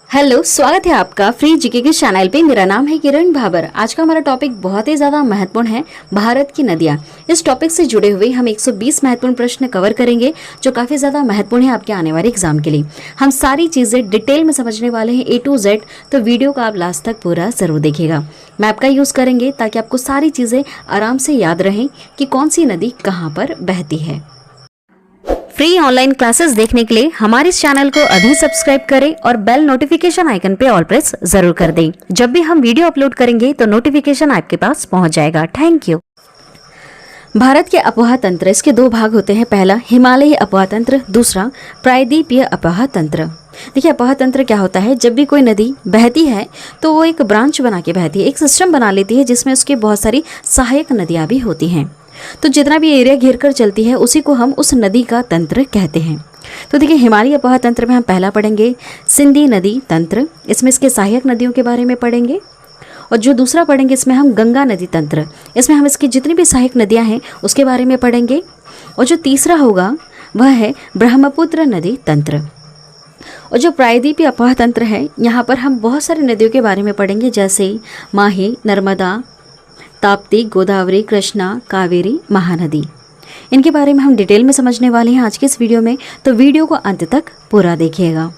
Hello, स्वागत है आपका फ्री जीके के चैनल पे। मेरा नाम है किरण भाबर। आज का हमारा टॉपिक बहुत ही ज़्यादा महत्वपूर्ण है, भारत की नदियाँ। इस टॉपिक से जुड़े हुए हम 120 महत्वपूर्ण प्रश्न कवर करेंगे जो काफ़ी ज़्यादा महत्वपूर्ण है आपके आने वाले एग्जाम के लिए। हम सारी चीज़ें डिटेल में समझने वाले हैं A to Z, तो वीडियो को आप लास्ट तक पूरा ज़रूर देखिएगा। मैप का यूज़ करेंगे ताकि आपको सारी चीज़ें आराम से याद रहें कि कौन सी नदी कहाँ पर बहती है। फ्री ऑनलाइन क्लासेस देखने के लिए हमारे इस चैनल को अभी सब्सक्राइब करें और बेल नोटिफिकेशन आइकन पे ऑल प्रेस जरूर कर दें। जब भी हम वीडियो अपलोड करेंगे तो नोटिफिकेशन आपके पास पहुंच जाएगा। Thank you. भारत के अपोहा तंत्र, इसके दो भाग होते हैं। पहला हिमालयी अपोहा तंत्र, दूसरा प्रायद्वीपीय अपोहा तंत्र। देखिए, अपोहा तंत्र क्या होता है, जब भी कोई नदी बहती है तो वो एक ब्रांच बना के बहती है, एक सिस्टम बना लेती है जिसमें उसकी बहुत सारी सहायक नदियाँ भी होती हैं। तो जितना भी एरिया घेर कर चलती है उसी को हम उस नदी का तंत्र कहते हैं। तो देखिए, हिमालयी अपोहा तंत्र में हम पहला पढ़ेंगे सिंधी नदी तंत्र, इसमें इसके सहायक नदियों के बारे में पढ़ेंगे। और जो दूसरा पढ़ेंगे इसमें हम गंगा नदी तंत्र, इसमें हम इसकी जितनी भी सहायक नदियां हैं उसके बारे में पढ़ेंगे। और जो तीसरा होगा वह है ब्रह्मपुत्र नदी तंत्र। और जो प्रायद्वीपीय अपोहा तंत्र है, यहाँ पर हम बहुत सारी नदियों के बारे में पढ़ेंगे, जैसे माही, नर्मदा, ताप्ती, गोदावरी, कृष्णा, कावेरी, महानदी। इनके बारे में हम डिटेल में समझने वाले हैं आज के इस वीडियो में, तो वीडियो को अंत तक पूरा देखिएगा।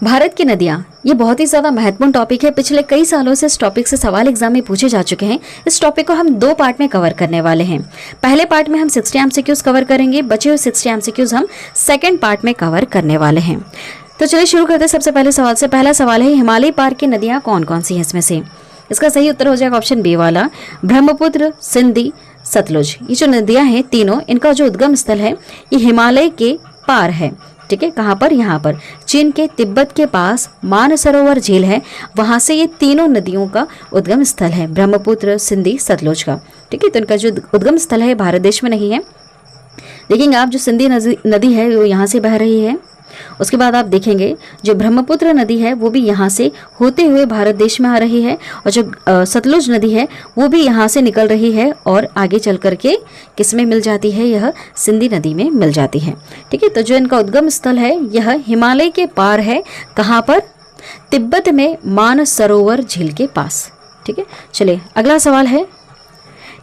भारत की नदियाँ, ये बहुत ही ज़्यादा महत्वपूर्ण टॉपिक है। पिछले कई सालों से इस टॉपिक से सवाल एग्जाम में पूछे जा चुके हैं। इस टॉपिक को हम दो पार्ट में कवर करने वाले हैं। पहले पार्ट में हम 60 एमसीक्यूज कवर करेंगे, बचे हुए 60 एमसीक्यूज हम सेकेंड पार्ट में कवर करने वाले हैं। तो चलिए शुरू करते हैं सबसे पहले सवाल से। पहला सवाल है, हिमालय पार की नदियाँ कौन कौन सी हैं इसमें से? इसका सही उत्तर हो जाएगा ऑप्शन बी वाला, ब्रह्मपुत्र, सिंधी, सतलुज। ये जो नदियां हैं तीनों, इनका जो उद्गम स्थल है ये हिमालय के पार है। ठीक है, कहाँ पर? यहाँ पर चीन के तिब्बत के पास मानसरोवर झील है, वहां से ये तीनों नदियों का उद्गम स्थल है, ब्रह्मपुत्र, सिंधी, सतलुज का। ठीक है, तो इनका जो उद्गम स्थल है भारत देश में नहीं है। देखेंगे आप, जो सिंधी नदी है वो यहाँ से बह रही है। उसके बाद आप देखेंगे जो ब्रह्मपुत्र नदी है वो भी यहाँ से होते हुए भारत देश में आ रही है, और जो सतलुज नदी है वो भी यहाँ से निकल रही है और आगे चल करके किस में मिल जाती है? यह सिंधी नदी में मिल जाती है। ठीक है, तो जो इनका उद्गम स्थल है यह हिमालय के पार है। कहाँ पर? तिब्बत में मानसरोवर झील के पास। ठीक है, चलिए अगला सवाल है,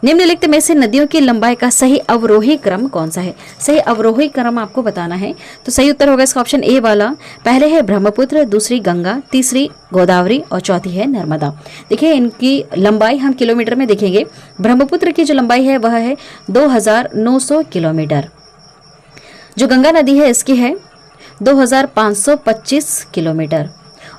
निम्नलिखित में से नदियों की लंबाई का सही अवरोही क्रम कौन सा है? सही अवरोही क्रम आपको बताना है। तो सही उत्तर होगा इसका ऑप्शन ए वाला। पहले है ब्रह्मपुत्र, दूसरी गंगा, तीसरी गोदावरी और चौथी है नर्मदा। देखिए, इनकी लंबाई हम किलोमीटर में देखेंगे। ब्रह्मपुत्र की जो लंबाई है वह है 2900 किलोमीटर। जो गंगा नदी है इसकी है 2525 किलोमीटर।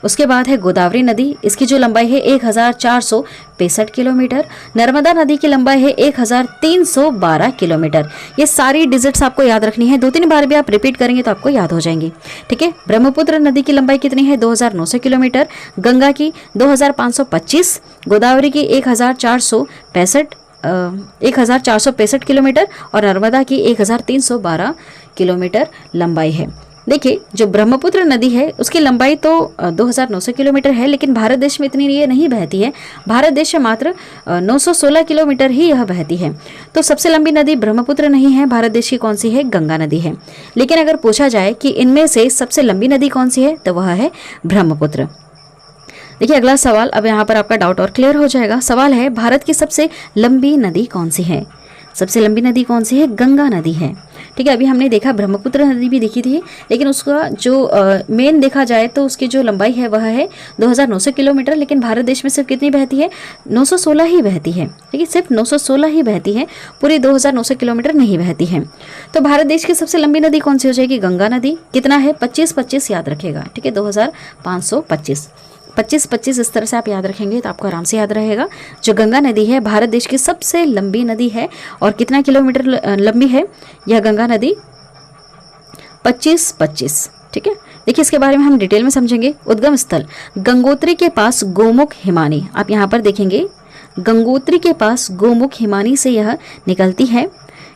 उसके बाद है गोदावरी नदी, इसकी जो लंबाई है 1465 किलोमीटर। नर्मदा नदी की लंबाई है 1312 किलोमीटर। ये सारी डिजिट्स आपको याद रखनी है, 2-3 बार भी आप रिपीट करेंगे तो आपको याद हो जाएंगी। ठीक है, ब्रह्मपुत्र नदी की लंबाई कितनी है? 2900 किलोमीटर, गंगा की 2525, गोदावरी की 1465 किलोमीटर और नर्मदा की 1312 किलोमीटर लंबाई है। देखिए, जो ब्रह्मपुत्र नदी है उसकी लंबाई तो 2900 किलोमीटर है, लेकिन भारत देश में इतनी ये नहीं बहती है। भारत देश में मात्र 916 किलोमीटर ही यह बहती है। तो सबसे लंबी नदी ब्रह्मपुत्र नहीं है, भारत देश की कौन सी है? गंगा नदी है। लेकिन अगर पूछा जाए कि इनमें से सबसे लंबी नदी कौन सी है, तो वह है ब्रह्मपुत्र। देखिए अगला सवाल, अब यहाँ पर आपका डाउट और क्लियर हो जाएगा। सवाल है, भारत की सबसे लंबी नदी कौन सी है? सबसे लंबी नदी कौन सी है? गंगा नदी है। ठीक है, अभी हमने देखा ब्रह्मपुत्र नदी भी देखी थी, लेकिन उसका जो मेन देखा जाए तो उसकी जो लंबाई है वह है 2900 किलोमीटर, लेकिन भारत देश में सिर्फ कितनी बहती है? 916 ही बहती है। ठीक है, सिर्फ 916 ही बहती है, पूरी 2900 किलोमीटर नहीं बहती है। तो भारत देश की सबसे लंबी नदी कौन सी हो जाएगी? गंगा नदी। कितना है? 25-25 याद रखेगा। ठीक है, 2525 25-25 इस तरह से आप याद रखेंगे तो आपको आराम से याद रहेगा। जो गंगा नदी है भारत देश की सबसे लंबी नदी है, और कितना किलोमीटर लंबी है यह गंगा नदी? 25-25। ठीक है, देखिए इसके बारे में हम डिटेल में समझेंगे। उद्गम स्थल गंगोत्री के पास गोमुख हिमानी, आप यहाँ पर देखेंगे गंगोत्री के पास गोमुख हिमानी से यह निकलती है।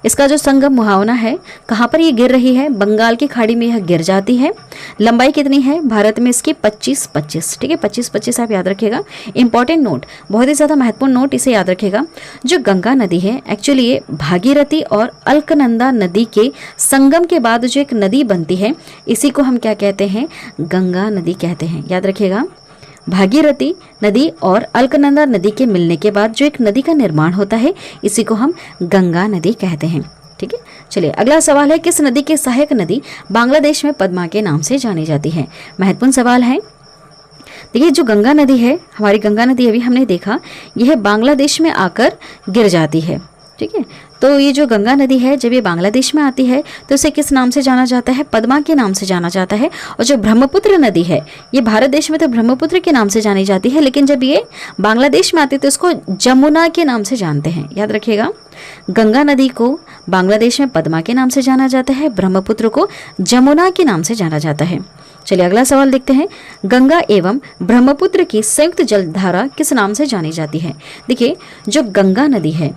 इसका जो संगम मुहावना है कहाँ पर ये गिर रही है, बंगाल की खाड़ी में यह गिर जाती है। लंबाई कितनी है भारत में इसकी 25-25, ठीक है 25-25 आप याद रखिएगा। इंपॉर्टेंट नोट, बहुत ही ज़्यादा महत्वपूर्ण नोट, इसे याद रखिएगा। जो गंगा नदी है एक्चुअली ये भागीरथी और अलकनंदा नदी के संगम के बाद जो एक नदी बनती है इसी को हम क्या कहते हैं, गंगा नदी कहते हैं। याद रखिएगा, भागीरथी नदी और अलकनंदा नदी के मिलने के बाद जो एक नदी का निर्माण होता है इसी को हम गंगा नदी कहते हैं, ठीक है। चलिए अगला सवाल है, किस नदी की सहायक नदी बांग्लादेश में पद्मा के नाम से जानी जाती है। महत्वपूर्ण सवाल है। देखिए जो गंगा नदी है, हमारी गंगा नदी अभी हमने देखा यह बांग्लादेश में आकर गिर जाती है, ठीक है। तो ये जो गंगा नदी है जब ये बांग्लादेश में आती है तो इसे किस नाम से जाना जाता है, पद्मा के नाम से जाना जाता है। और जो ब्रह्मपुत्र नदी है ये भारत देश में तो ब्रह्मपुत्र के नाम से जानी जाती है, लेकिन जब ये बांग्लादेश में आती है तो इसको जमुना के नाम से जानते हैं। याद रखिएगा, गंगा नदी को बांग्लादेश में पद्मा के नाम से जाना जाता है, ब्रह्मपुत्र को जमुना के नाम से जाना जाता है। चलिए अगला सवाल देखते हैं, गंगा एवं ब्रह्मपुत्र की संयुक्त जलधारा किस नाम से जानी जाती है। देखिए जो गंगा नदी है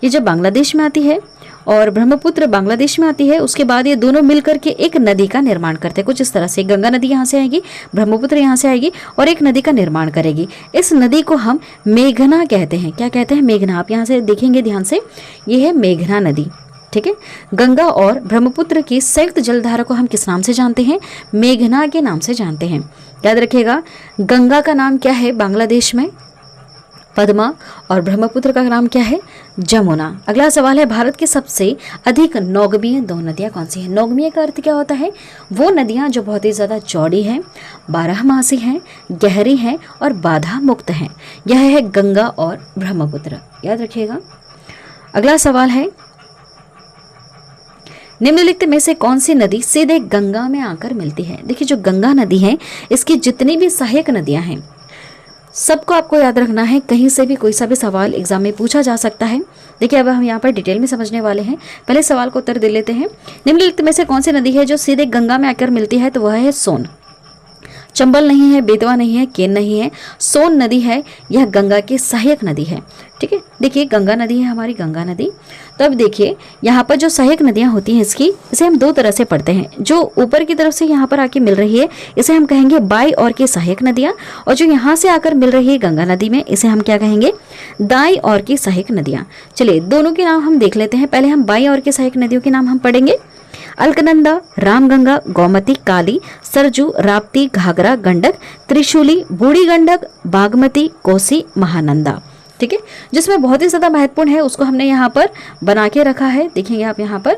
ये जब बांग्लादेश में आती है और ब्रह्मपुत्र बांग्लादेश में आती है, उसके बाद ये दोनों मिलकर के एक नदी का निर्माण करते हैं। कुछ इस तरह से गंगा नदी यहाँ से आएगी, ब्रह्मपुत्र यहाँ से आएगी और एक नदी का निर्माण करेगी। इस नदी को हम मेघना कहते हैं। क्या कहते हैं, मेघना। आप यहाँ से देखेंगे ध्यान से, ये है मेघना नदी, ठीक है। गंगा और ब्रह्मपुत्र की संयुक्त जलधारा को हम किस नाम से जानते हैं, मेघना के नाम से जानते हैं। याद रखिएगा, गंगा का नाम क्या है बांग्लादेश में, पद्मा, और ब्रह्मपुत्र का नाम क्या है, जमुना। अगला सवाल है, भारत की सबसे अधिक नौगमीय 2 नदियां कौन सी हैं। नौगमीय का अर्थ क्या होता है, वो नदियां जो बहुत ही ज़्यादा चौड़ी हैं, 12मासी हैं, गहरी हैं और बाधा मुक्त हैं। यह है गंगा और ब्रह्मपुत्र। याद रखिएगा। अगला सवाल है, निम्नलिखित में से कौन सी नदी सीधे गंगा में आकर मिलती है। देखिए जो गंगा नदी है इसकी जितनी भी सहायक नदियां हैं सबको आपको याद रखना है, कहीं से भी कोई सा भी सवाल एग्जाम में पूछा जा सकता है। देखिए अब हम यहाँ पर डिटेल में समझने वाले हैं। पहले सवाल को उत्तर दे लेते हैं। निम्नलिखित में से कौन सी नदी है जो सीधे गंगा में आकर मिलती है, तो वह है सोन। चंबल नहीं है, बेतवा नहीं है, केन नहीं है, सोन नदी है। यह गंगा की सहायक नदी है, ठीक है। देखिए गंगा नदी है हमारी गंगा नदी। तो अब देखिए यहाँ पर जो सहायक नदियाँ होती हैं इसकी, इसे हम 2 तरह से पढ़ते हैं। जो ऊपर की तरफ से यहाँ पर आके मिल रही है इसे हम कहेंगे बाई ओर की सहायक नदियाँ, और जो यहाँ से आकर मिल रही है गंगा नदी में इसे हम क्या कहेंगे, दाई ओर की सहायक नदियाँ। चलिए दोनों के नाम हम देख लेते हैं। पहले हम बाई ओर की सहायक नदियों के नाम हम पढ़ेंगे। अलकनंदा, रामगंगा, गोमती, काली, सरजू, राप्ती, घाघरा, गंडक, त्रिशूली, बूढ़ी गंडक, बागमती, कोसी, महानंदा, ठीक है। जिसमें बहुत ही ज़्यादा महत्वपूर्ण है उसको हमने यहाँ पर बना के रखा है। देखेंगे आप यहाँ पर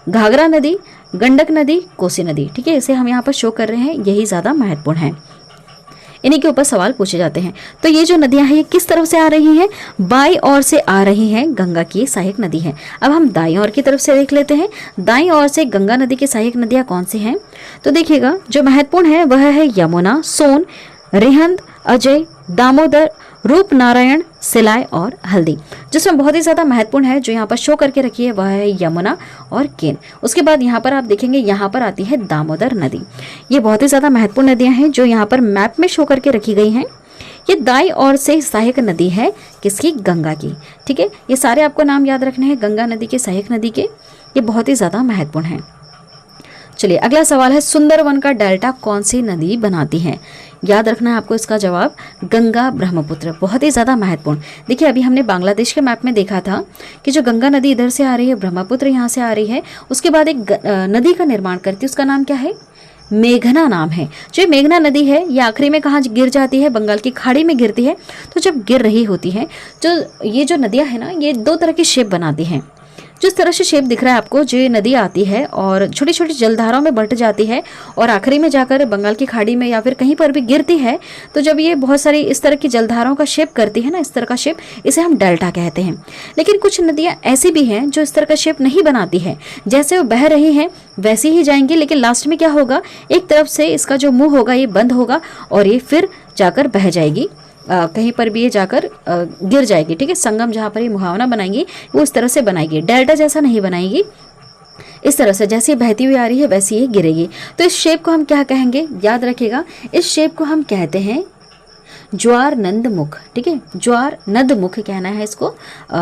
घाघरा नदी, गंडक नदी, कोसी नदी, ठीक है। इसे हम यहाँ पर शो कर रहे हैं, यही ज़्यादा महत्वपूर्ण है। इन्हीं के ऊपर सवाल पूछे जाते हैं। तो ये जो नदियां हैं ये किस तरफ से आ रही हैं, बाई ओर से आ रही हैं, गंगा की सहायक नदी है। अब हम दाईं ओर की तरफ से देख लेते हैं, दाईं ओर से गंगा नदी की सहायक नदियां कौन सी हैं। तो देखिएगा जो महत्वपूर्ण है वह है यमुना, सोन, रिहंद, अजय, दामोदर, रूपनारायण, सिलाई और हल्दी। जिसमें बहुत ही ज़्यादा महत्वपूर्ण है जो यहाँ पर शो करके रखी है वह है यमुना और केन। उसके बाद यहाँ पर आप देखेंगे यहाँ पर आती है दामोदर नदी। ये बहुत ही ज़्यादा महत्वपूर्ण नदियाँ हैं जो यहाँ पर मैप में शो करके रखी गई हैं। ये दाईं ओर से सहायक नदी है किसकी, गंगा की, ठीक है। ये सारे आपको नाम याद रखने हैं गंगा नदी के, सहायक नदी के। ये बहुत ही ज़्यादा महत्वपूर्ण है। चलिए अगला सवाल है, सुंदरवन का डेल्टा कौन सी नदी बनाती है। याद रखना है आपको इसका जवाब, गंगा ब्रह्मपुत्र। बहुत ही ज़्यादा महत्वपूर्ण। देखिए अभी हमने बांग्लादेश के मैप में देखा था कि जो गंगा नदी इधर से आ रही है, ब्रह्मपुत्र यहाँ से आ रही है, उसके बाद एक नदी का निर्माण करती है, उसका नाम क्या है, मेघना नाम है। जो मेघना नदी है ये आखिरी में कहाँ गिर जाती है, बंगाल की खाड़ी में गिरती है। तो जब गिर रही होती है जो ये जो नदियाँ है ना ये 2 तरह की शेप बनाती हैं। जिस तरह से शेप दिख रहा है आपको, जो ये नदी आती है और छोटी छोटी जलधाराओं में बट जाती है और आखिरी में जाकर बंगाल की खाड़ी में या फिर कहीं पर भी गिरती है, तो जब ये बहुत सारी इस तरह की जलधाराओं का शेप करती है ना, इस तरह का शेप, इसे हम डेल्टा कहते हैं। लेकिन कुछ नदियाँ ऐसी भी हैं जो इस तरह का शेप नहीं बनाती है, जैसे वो बह रही हैं वैसे ही जाएंगी, लेकिन लास्ट में क्या होगा, एक तरफ से इसका जो मुँह होगा ये बंद होगा और ये फिर जाकर बह जाएगी, कहीं पर भी ये जाकर गिर जाएगी, ठीक है। संगम जहाँ पर ये मुहावना बनाएंगी वो इस तरह से बनाएगी, डेल्टा जैसा नहीं बनाएगी। इस तरह से जैसे बहती हुई आ रही है वैसे ही गिरेगी। तो इस शेप को हम क्या कहेंगे, याद रखिएगा, इस शेप को हम कहते हैं ज्वार नंदमुख, ठीक है, ज्वार नदमुख कहना है इसको,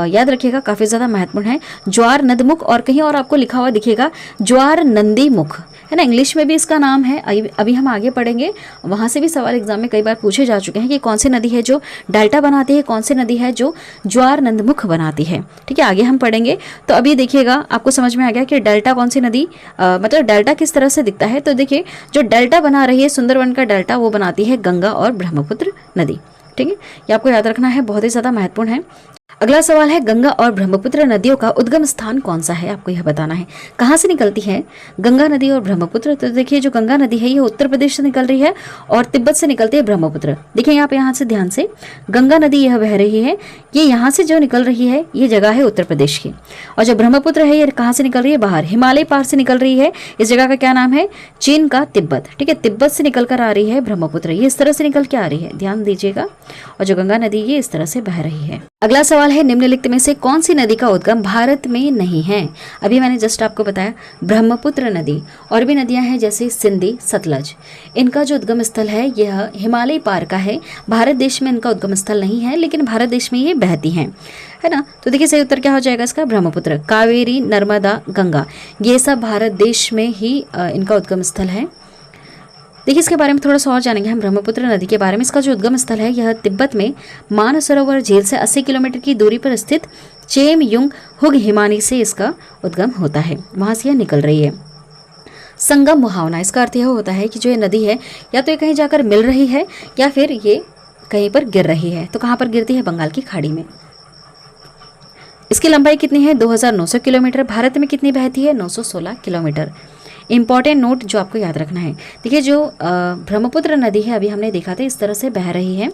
याद रखिएगा, काफी ज्यादा महत्वपूर्ण है। ज्वार नदमुख, और कहीं और आपको लिखा हुआ दिखेगा ज्वार नंदी मुख, है ना, इंग्लिश में भी इसका नाम है। अभी हम आगे पढ़ेंगे, वहां से भी सवाल एग्जाम में कई बार पूछे जा चुके हैं कि कौन सी नदी है जो डेल्टा बनाती है, कौन सी नदी है जो ज्वार नंदमुख बनाती है, ठीक है, आगे हम पढ़ेंगे। तो अभी देखिएगा, आपको समझ में आ गया कि डेल्टा कौन सी नदी, मतलब डेल्टा किस तरह से दिखता है। तो देखिए, जो डेल्टा बना रही है सुंदरवन का डेल्टा, वो बनाती है गंगा और ब्रह्मपुत्र नदी, ठीक है, ये आपको याद रखना है, बहुत ही ज्यादा महत्वपूर्ण है। अगला सवाल है, गंगा और ब्रह्मपुत्र नदियों का उद्गम स्थान कौन सा है, आपको यह बताना है। कहाँ से निकलती है गंगा नदी और ब्रह्मपुत्र? तो देखिए, जो गंगा नदी है ये उत्तर प्रदेश से निकल रही है और तिब्बत से निकलती है ब्रह्मपुत्र। देखिए यहाँ से ध्यान से, गंगा नदी यह बह रही है, ये यहाँ से जो निकल रही है ये जगह है उत्तर प्रदेश की, और जो ब्रह्मपुत्र है ये कहाँ से निकल रही है, बाहर हिमालय पार से निकल रही है। इस जगह का क्या नाम है, चीन का तिब्बत, ठीक है, तिब्बत से निकल कर आ रही है ब्रह्मपुत्र, ये इस तरह से निकल के आ रही है, ध्यान दीजिएगा। और जो गंगा नदी ये इस तरह से बह रही है। अगला सवाल है, निम्नलिखित में से कौन सी नदी का उद्गम भारत में नहीं है? अभी मैंने जस्ट आपको बताया ब्रह्मपुत्र नदी, और भी नदियां हैं जैसे सिंधी, सतलज, इनका जो उद्गम स्थल है यह हिमालय पार का है, भारत देश में इनका उद्गम स्थल नहीं है, लेकिन भारत देश में ये बहती हैं, है ना। तो देखिए सही उत्तर क्या हो जाएगा इसका, ब्रह्मपुत्र। कावेरी, नर्मदा, गंगा, ये सब भारत देश में ही इनका उद्गम स्थल है। देखिए इसके बारे में थोड़ा सा और जानेंगे हम ब्रह्मपुत्र नदी के बारे में। इसका जो उद्गम स्थल है यह तिब्बत में मानसरोवर झील से 80 किलोमीटर की दूरी पर स्थित चेम युंग हुग हिमानी से इसका उद्गम होता है, वहां से यह निकल रही है। संगम मुहावना, इसका अर्थ यह होता है कि जो ये नदी है या तो ये कहीं जाकर मिल रही है या फिर ये कहीं पर गिर रही है। तो कहाँ पर गिरती है, बंगाल की खाड़ी में। इसकी लंबाई कितनी है, 2900 किलोमीटर। भारत में कितनी बहती है, 916 किलोमीटर। इंपॉर्टेंट नोट जो आपको याद रखना है, देखिए जो ब्रह्मपुत्र नदी है अभी हमने देखा था इस तरह से बह रही है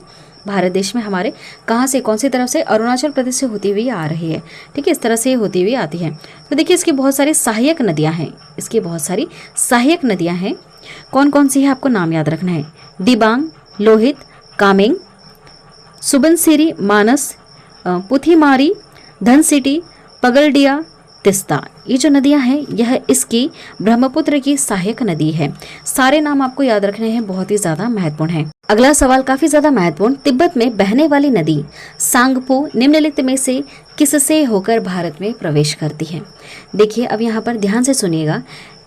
भारत देश में हमारे, कहाँ से, कौन सी तरफ से, अरुणाचल प्रदेश से होती हुई आ रही है, ठीक है, इस तरह से होती हुई आती है। तो देखिए इसकी बहुत सारी सहायक नदियाँ हैं, इसकी बहुत सारी सहायक नदियाँ हैं। कौन कौन सी है आपको नाम याद रखना है, दिबांग, लोहित, कामेंग, सुबनसिरी, मानस, पुथीमारी, धनसिटी, पगलडिया, तिस्ता, ये जो नदियां हैं यह इसकी ब्रह्मपुत्र की सहायक नदी है। सारे नाम आपको याद रखने हैं, बहुत ही ज्यादा महत्वपूर्ण है। अगला सवाल काफी ज्यादा महत्वपूर्ण, तिब्बत में बहने वाली नदी सांगपो निम्नलिखित में से किससे होकर भारत में प्रवेश करती है? देखिए अब यहाँ पर ध्यान से सुनिएगा,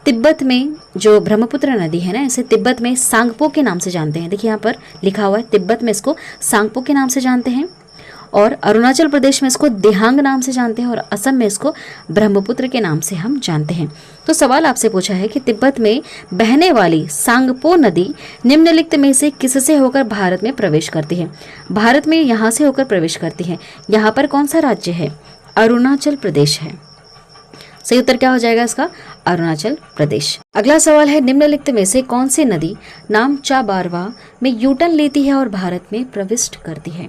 तिब्बत में जो ब्रह्मपुत्र नदी है ना, इसे तिब्बत में सांगपो के नाम से जानते हैं। देखिए यहाँ पर लिखा हुआ है, तिब्बत में इसको सांगपो के नाम से जानते हैं, और अरुणाचल प्रदेश में इसको दिहांग नाम से जानते हैं, और असम में इसको ब्रह्मपुत्र के नाम से हम जानते हैं। तो सवाल आपसे पूछा है कि तिब्बत में बहने वाली सांगपो नदी निम्नलिखित में से किससे होकर भारत में प्रवेश करती है? भारत में यहाँ से होकर प्रवेश करती है। यहाँ पर कौन सा राज्य है, अरुणाचल प्रदेश है। सही उत्तर क्या हो जाएगा इसका, अरुणाचल प्रदेश। अगला सवाल है, निम्नलिखित में से कौन सी नदी नामचा बारवा में यूटर्न लेती है और भारत में प्रविष्ट करती है?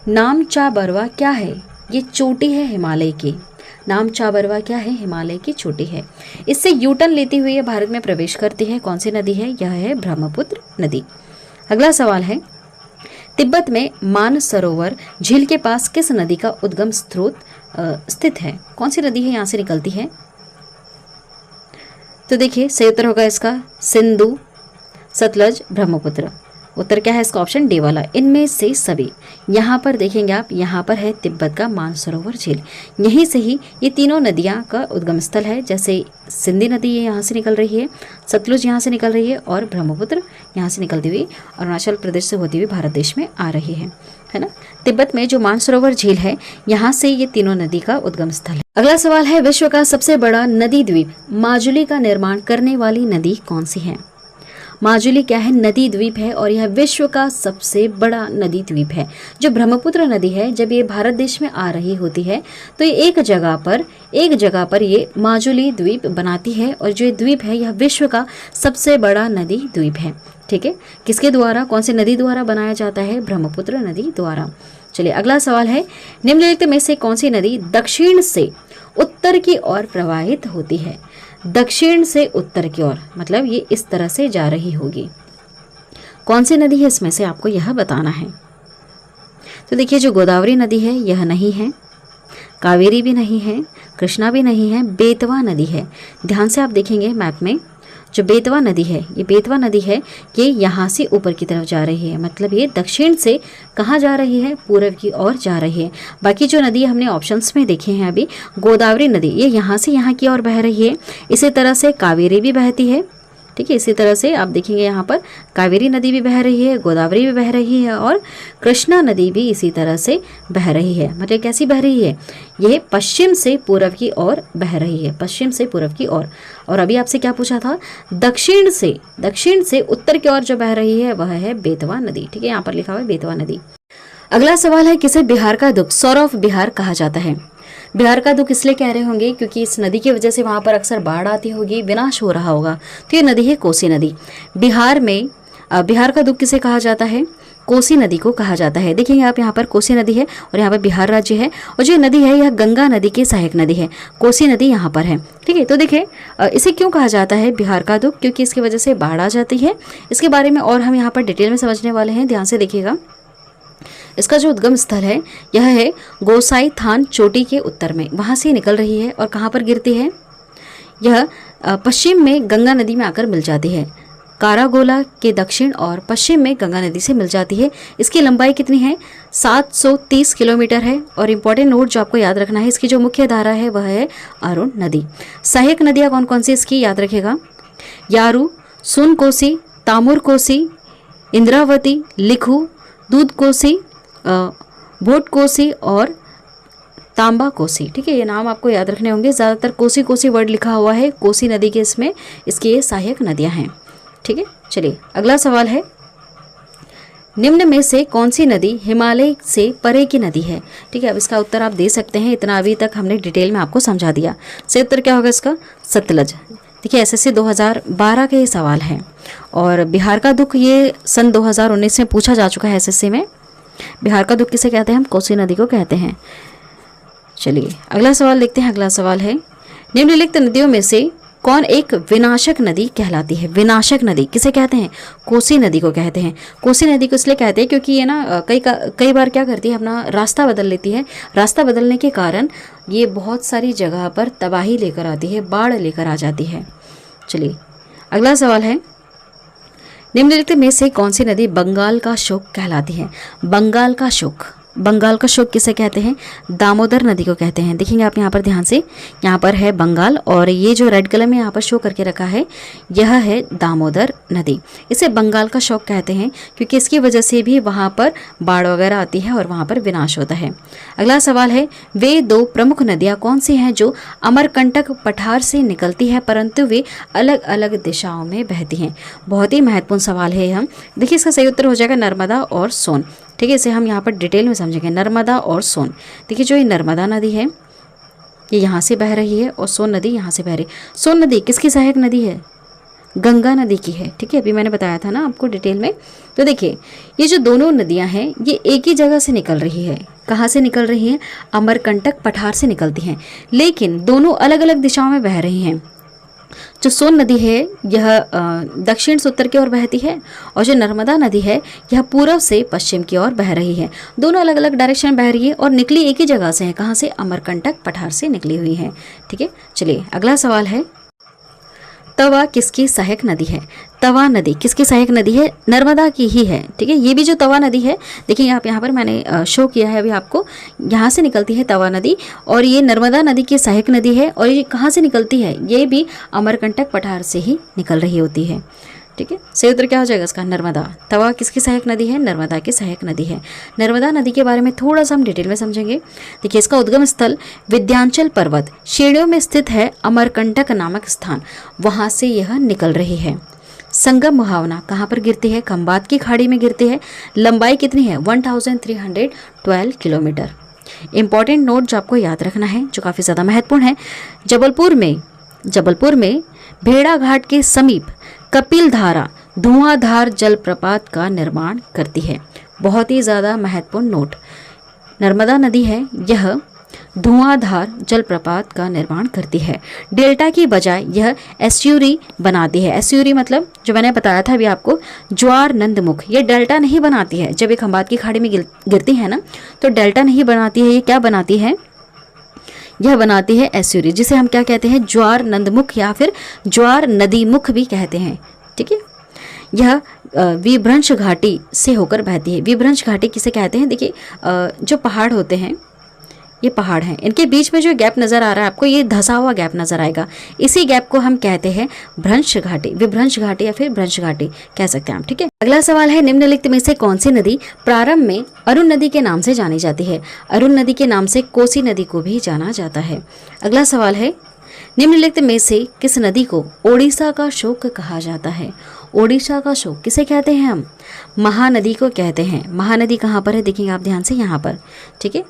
नामचा बरवा क्या है, ये चोटी है हिमालय की। नामचा बरवा क्या है, हिमालय की चोटी है। इससे यूटर्न लेती हुई ये भारत में प्रवेश करती है। कौन सी नदी है, यह है ब्रह्मपुत्र नदी। अगला सवाल है, तिब्बत में मानसरोवर झील के पास किस नदी का उद्गम स्रोत स्थित है? कौन सी नदी है यहाँ से निकलती है? तो देखिए सही उत्तर होगा इसका सिंधु, सतलज, ब्रह्मपुत्र। उत्तर क्या है इसका, ऑप्शन डी वाला, इनमें से सभी। यहाँ पर देखेंगे आप, यहाँ पर है तिब्बत का मानसरोवर झील, यहीं से ही ये तीनों नदियाँ का उद्गम स्थल है। जैसे सिंधी नदी ये यहाँ से निकल रही है, सतलुज यहाँ से निकल रही है, और ब्रह्मपुत्र यहाँ से निकलती हुई अरुणाचल प्रदेश से होती हुई भारत देश में आ रही है ना। तिब्बत में जो मानसरोवर झील है यहाँ से ये तीनों नदी का उद्गम स्थल है। अगला सवाल है, विश्व का सबसे बड़ा नदी द्वीप माजुली का निर्माण करने वाली नदी कौन सी है? माजुली क्या है, नदी द्वीप है, और यह विश्व का सबसे बड़ा नदी द्वीप है। जो ब्रह्मपुत्र नदी है जब ये भारत देश में आ रही होती है तो ये एक जगह पर ये माजुली द्वीप बनाती है, और जो ये द्वीप है यह विश्व का सबसे बड़ा नदी द्वीप है। ठीक है, किसके द्वारा, कौन सी नदी द्वारा बनाया जाता है? ब्रह्मपुत्र नदी द्वारा। चलिए अगला सवाल है, निम्नलिखित में से कौन सी नदी दक्षिण से उत्तर की ओर प्रवाहित होती है? दक्षिण से उत्तर की ओर मतलब ये इस तरह से जा रही होगी। कौन सी नदी है इसमें से, आपको यह बताना है। तो देखिए जो गोदावरी नदी है यह नहीं है, कावेरी भी नहीं है, कृष्णा भी नहीं है, बेतवा नदी है। ध्यान से आप देखेंगे मैप में, जो बेतवा नदी है, ये बेतवा नदी है, ये यहाँ से ऊपर की तरफ जा रही है, मतलब ये दक्षिण से कहाँ जा रही है, पूर्व की ओर जा रही है। बाकी जो नदी हमने ऑप्शंस में देखे हैं अभी, गोदावरी नदी ये यहाँ से यहाँ की ओर बह रही है। इसी तरह से कावेरी भी बहती है, ठीक है। इसी तरह से आप देखेंगे यहाँ पर कावेरी नदी भी बह रही है, गोदावरी भी बह रही है और कृष्णा नदी भी इसी तरह से बह रही है। मतलब कैसी बह रही है, ये पश्चिम से पूर्व की ओर बह रही है, पश्चिम से पूर्व की ओर। और अभी आपसे क्या पूछा था, दक्षिण से उत्तर की ओर जो बह रही है वह है बेतवा नदी, ठीक है। यहाँ पर लिखा हुआ है बेतवा नदी। अगला सवाल है, किसे बिहार का दुख, सौर ऑफ बिहार कहा जाता है। बिहार का दुख इसलिए कह रहे होंगे क्योंकि इस नदी की वजह से वहाँ पर अक्सर बाढ़ आती होगी, विनाश हो रहा होगा। तो ये नदी है कोसी नदी। बिहार में बिहार का दुख किसे कहा जाता है, कोसी नदी को कहा जाता है। देखेंगे आप, यहाँ पर कोसी नदी है और यहाँ पर बिहार राज्य है, और जो नदी है यह गंगा नदी की सहायक नदी है। कोसी नदी यहाँ पर है, ठीक है। तो देखिए इसे क्यों कहा जाता है बिहार का दुख, क्योंकि इसकी वजह से बाढ़ आ जाती है। इसके बारे में और हम यहाँ पर डिटेल में समझने वाले हैं, ध्यान से देखिएगा। इसका जो उद्गम स्थल है यह है गोसाई थान चोटी के उत्तर में, वहाँ से निकल रही है और कहाँ पर गिरती है, यह पश्चिम में गंगा नदी में आकर मिल जाती है। कारागोला के दक्षिण और पश्चिम में गंगा नदी से मिल जाती है। इसकी लंबाई कितनी है, 730 किलोमीटर है। और इम्पॉर्टेंट नोट जो आपको याद रखना है, इसकी जो मुख्य धारा है वह है अरुण नदी। सहायक नदियाँ कौन कौन सी इसकी याद रखेगा, यारू, सोन कोसी, तामुर कोसी, इंद्रावती, लिखू, दूध कोसी, भोट कोसी और तांबा कोसी, ठीक है। ये नाम आपको याद रखने होंगे। ज़्यादातर कोसी कोसी वर्ड लिखा हुआ है कोसी नदी के इसमें, इसकी ये सहायक नदियां हैं, ठीक है। चलिए अगला सवाल है, निम्न में से कौन सी नदी हिमालय से परे की नदी है, ठीक है। अब इसका उत्तर आप दे सकते हैं, इतना अभी तक हमने डिटेल में आपको समझा दिया। सही उत्तर क्या होगा इसका, सतलज। देखिए एसएससी 2012 के ये सवाल है और बिहार का दुख ये सन 2019 में पूछा जा चुका है एसएससी में। बिहार का दुख किसे कहते हैं, हम कोसी नदी को कहते हैं। चलिए अगला सवाल देखते हैं। अगला सवाल है, निम्नलिखित नदियों में से कौन एक विनाशक नदी कहलाती है। विनाशक नदी किसे कहते हैं, कोसी नदी को कहते हैं। कोसी नदी को इसलिए कहते हैं क्योंकि ये ना कई बार क्या करती है, अपना रास्ता बदल लेती है। रास्ता बदलने के कारण ये बहुत सारी जगह पर तबाही लेकर आती है, बाढ़ लेकर आ जाती है। चलिए अगला सवाल है, निम्नलिखित में से कौन सी नदी बंगाल का शोक कहलाती है। बंगाल का शोक, बंगाल का शोक किसे कहते हैं, दामोदर नदी को कहते हैं। देखेंगे आप यहाँ पर ध्यान से, यहाँ पर है बंगाल और ये जो रेड कलर में यहाँ पर शो करके रखा है यह है दामोदर नदी। इसे बंगाल का शोक कहते हैं क्योंकि इसकी वजह से भी वहाँ पर बाढ़ वगैरह आती है और वहाँ पर विनाश होता है। अगला सवाल है, वे दो प्रमुख नदियाँ कौन सी हैं जो अमरकंटक पठार से निकलती है परंतु वे अलग अलग दिशाओं में बहती हैं। बहुत ही महत्वपूर्ण सवाल है। हम देखिए इसका सही उत्तर हो जाएगा नर्मदा और सोन, ठीक है। इसे हम यहाँ पर डिटेल में समझेंगे, नर्मदा और सोन। देखिए जो ये नर्मदा नदी है ये यहाँ से बह रही है और सोन नदी यहाँ से बह रही है। सोन नदी किसकी सहायक नदी है, गंगा नदी की है, ठीक है। अभी मैंने बताया था ना आपको डिटेल में। तो देखिए ये जो दोनों नदियाँ हैं ये एक ही जगह से निकल रही है। कहाँ से निकल रही हैं, अमरकंटक पठार से निकलती हैं, लेकिन दोनों अलग अलग दिशाओं में बह रही हैं। जो सोन नदी है यह दक्षिण से उत्तर की ओर बहती है और जो नर्मदा नदी है यह पूर्व से पश्चिम की ओर बह रही है। दोनों अलग अलग डायरेक्शन बह रही है और निकली एक ही जगह से है, कहाँ से, अमरकंटक पठार से निकली हुई है, ठीक है। चलिए अगला सवाल है, तवा किसकी सहायक नदी है। तवा नदी किसकी सहायक नदी है, नर्मदा की ही है, ठीक है। ये भी जो तवा नदी है देखिए आप यहाँ पर मैंने शो किया है अभी आपको, यहाँ से निकलती है तवा नदी और ये नर्मदा नदी की सहायक नदी है। और ये कहाँ से निकलती है, ये भी अमरकंटक पठार से ही निकल रही होती है, ठीक है। सही उत्तर क्या हो जाएगा इसका, नर्मदा। तवा किसकी सहायक नदी है, नर्मदा की सहायक नदी है। नर्मदा नदी के बारे में थोड़ा सा हम डिटेल में समझेंगे। देखिए इसका उद्गम स्थल विंध्याचल पर्वत श्रेणियों में स्थित है, अमरकंटक नामक स्थान, वहाँ से यह निकल रही है। संगम मुहावना कहाँ पर गिरती है, खंबात की खाड़ी में गिरती है। लंबाई कितनी है, 1312 किलोमीटर। इंपॉर्टेंट नोट जो आपको याद रखना है जो काफ़ी ज़्यादा महत्वपूर्ण है, जबलपुर में भेड़ा घाट के समीप कपिल धारा धुआंधार जलप्रपात का निर्माण करती है। बहुत ही ज़्यादा महत्वपूर्ण नोट, नर्मदा नदी है यह धुआंधार जलप्रपात का निर्माण करती है। डेल्टा की बजाय यह एस्च्यूरी बनाती है। एस्च्यूरी मतलब जो मैंने बताया था अभी आपको, ज्वार नंदमुख, ये डेल्टा नहीं बनाती है। जब ये खंबात की खाड़ी में गिरती है ना तो डेल्टा नहीं बनाती है, ये क्या बनाती है, यह बनाती है एस्यूरी, जिसे हम क्या कहते हैं, ज्वार नंदमुख या फिर ज्वार नदी मुख भी कहते हैं। ठीक है, यह विभ्रंश घाटी से होकर बहती है। विभ्रंश घाटी किसे कहते हैं, देखिए जो पहाड़ होते हैं, ये पहाड़ हैं, इनके बीच में जो गैप नज़र आ रहा है आपको, ये धंसा हुआ गैप नज़र आएगा, इसी गैप को हम कहते हैं भ्रंश घाटी, विभ्रंश घाटी या फिर भ्रंश घाटी कह सकते हैं हम। ठीक है, अगला सवाल है, निम्नलिखित में से कौन सी नदी प्रारंभ में अरुण नदी के नाम से जानी जाती है। अरुण नदी के नाम से कोसी नदी को भी जाना जाता है। अगला सवाल है, निम्नलिखित में से किस नदी को ओडिशा का शोक कहा जाता है। ओडिशा का शोक किसे कहते हैं हम, महानदी को कहते हैं। महानदी कहाँ पर है, देखेंगे आप ध्यान से यहाँ पर। ठीक है,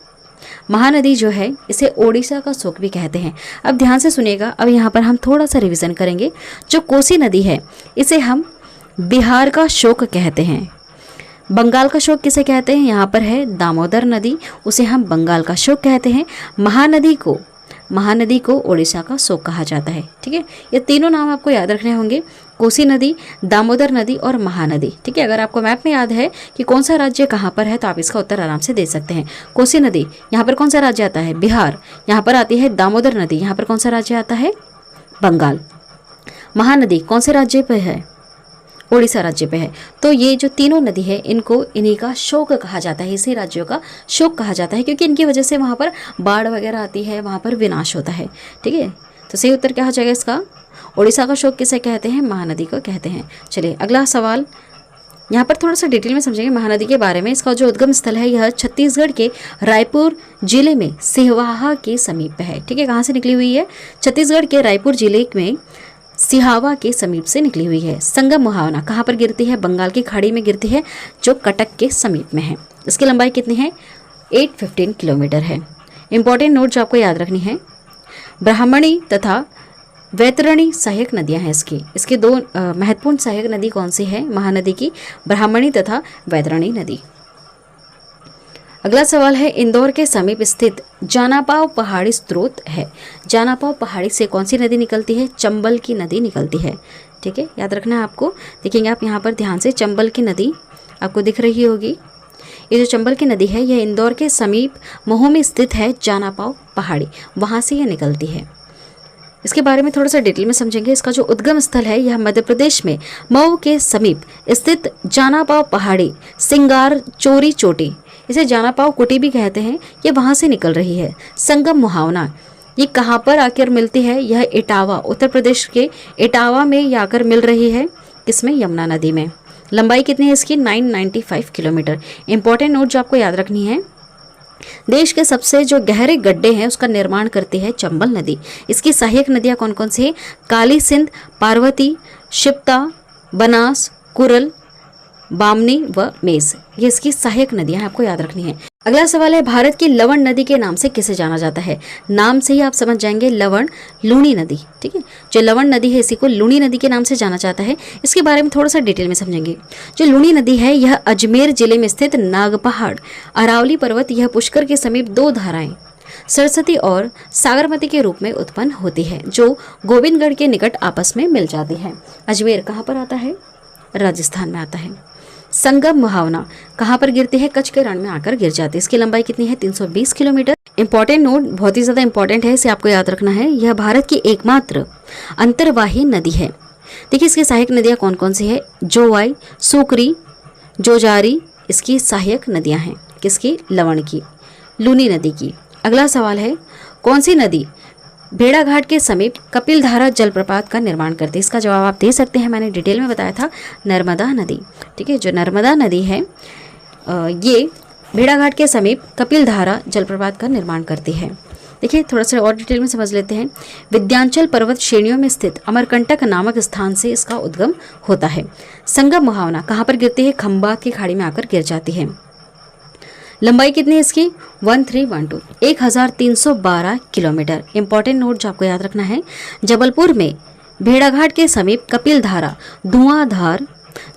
महानदी जो है इसे ओडिशा का शोक भी कहते हैं। अब ध्यान से सुनिएगा, अब यहाँ पर हम थोड़ा सा रिवीजन करेंगे। जो कोसी नदी है इसे हम बिहार का शोक कहते हैं। बंगाल का शोक किसे कहते हैं, यहाँ पर है दामोदर नदी, उसे हम बंगाल का शोक कहते हैं। महानदी को ओडिशा का शोक कहा जाता है। ठीक है, ये तीनों नाम आपको याद रखने होंगे, कोसी नदी, दामोदर नदी और महानदी। ठीक है, अगर आपको मैप में याद है कि कौन सा राज्य कहाँ पर है तो आप इसका उत्तर आराम से दे सकते हैं। कोसी नदी, यहाँ पर कौन सा राज्य आता है, बिहार। यहाँ पर आती है दामोदर नदी, यहाँ पर कौन सा राज्य आता है, बंगाल। महानदी कौन से राज्य पे है, ओडिशा राज्य पे है। तो ये जो तीनों नदी है इनको इन्हीं का शोक कहा जाता है, इसी राज्यों का शोक कहा जाता है, क्योंकि इनकी वजह से वहाँ पर बाढ़ वगैरह आती है, वहाँ पर विनाश होता है। ठीक है, तो सही उत्तर क्या हो जाएगा इसका, ओडिशा का शोक किसे कहते हैं, महानदी को कहते हैं। चलिए अगला सवाल, यहाँ पर थोड़ा सा डिटेल में समझेंगे महानदी के बारे में। इसका जो उद्गम स्थल है यह छत्तीसगढ़ के रायपुर जिले में सिहवाहा के समीप है। ठीक है, कहाँ से निकली हुई है, छत्तीसगढ़ के रायपुर जिले में सिहावा के समीप से निकली हुई है। संगम मुहावना कहाँ पर गिरती है, बंगाल की खाड़ी में गिरती है, जो कटक के समीप में है। इसकी लंबाई कितनी है, 815 किलोमीटर है। इंपॉर्टेंट नोट जो आपको याद रखनी है, ब्राह्मणी तथा वैतरणी सहायक नदियां हैं इसकी दो महत्वपूर्ण सहायक नदी कौन सी है महानदी की, ब्राह्मणी तथा वैतरणी नदी। अगला सवाल है, इंदौर के समीप स्थित जानापाव पहाड़ी स्रोत है। जानापाव पहाड़ी से कौन सी नदी निकलती है, चंबल की नदी निकलती है। ठीक है, याद रखना है आपको। देखेंगे आप यहाँ पर ध्यान से, चंबल की नदी आपको दिख रही होगी। ये जो चंबल की नदी है यह इंदौर के समीप मऊ में स्थित है, जानापाव पहाड़ी, वहाँ से यह निकलती है। इसके बारे में थोड़ा सा डिटेल में समझेंगे। इसका जो उद्गम स्थल है यह मध्य प्रदेश में मऊ के समीप स्थित जानापाव पहाड़ी सिंगार चोरी चोटी, इसे जानापाव कुटी भी कहते हैं, ये वहाँ से निकल रही है। संगम मुहावना ये कहाँ पर आकर मिलती है, यह इटावा, उत्तर प्रदेश के इटावा में ये आकर मिल रही है, किसमें, यमुना नदी में। लंबाई कितनी है इसकी, 995 किलोमीटर। इंपॉर्टेंट नोट जो आपको याद रखनी है, देश के सबसे जो गहरे गड्ढे हैं उसका निर्माण करती है चंबल नदी। इसकी सहायक नदियां कौन कौन सी है, काली सिंध, पार्वती, शिप्ता, बनास, कुरल, बामनी व मेज, ये इसकी सहायक नदियां हैं, आपको याद रखनी है। अगला सवाल है, भारत की लवण नदी के नाम से किसे जाना जाता है। नाम से ही आप समझ जाएंगे, लवण, लूणी नदी। ठीक है, जो लवण नदी है इसी को लूणी नदी के नाम से जाना जाता है। इसके बारे में थोड़ा सा डिटेल में समझेंगे। जो लूणी नदी है यह अजमेर जिले में स्थित नागपहाड़, अरावली पर्वत, यह पुष्कर के समीप दो धाराएं सरस्वती और सागरमती के रूप में उत्पन्न होती है, जो गोविंदगढ़ के निकट आपस में मिल जाती है। अजमेर कहाँ पर आता है, राजस्थान में आता है। संगम मुहावना कहाँ पर गिरती है, कच्छ के रण में आकर गिर जाती है। इसकी लंबाई कितनी है, 320 किलोमीटर। इंपॉर्टेंट नोट, बहुत ही ज्यादा इंपॉर्टेंट है, इसे आपको याद रखना है। यह भारत की एकमात्र अंतर्वाही नदी है। देखिए इसकी सहायक नदियां कौन कौन सी है, जोवाई, सुकरी, जोजारी, इसकी सहायक नदियां हैं, किसकी, लवण की, लूनी नदी की। अगला सवाल है, कौन सी नदी भेड़ाघाट के समीप कपिलधारा जलप्रपात का निर्माण करती है। इसका जवाब आप दे सकते हैं, मैंने डिटेल में बताया था, नर्मदा नदी। ठीक है, जो नर्मदा नदी है ये भेड़ाघाट के समीप कपिलधारा जलप्रपात का निर्माण करती है। देखिए थोड़ा सा और डिटेल में समझ लेते हैं। विंध्याचल पर्वत श्रेणियों में स्थित अमरकंटक नामक स्थान से इसका उद्गम होता है। संगम मुहावना कहाँ पर गिरती है, खंबात की खाड़ी में आकर गिर जाती है। लंबाई कितनी है इसकी, 1312, 1312 किलोमीटर। इंपॉर्टेंट नोट जो आपको याद रखना है, जबलपुर में भेड़ाघाट के समीप कपिलधारा धुआंधार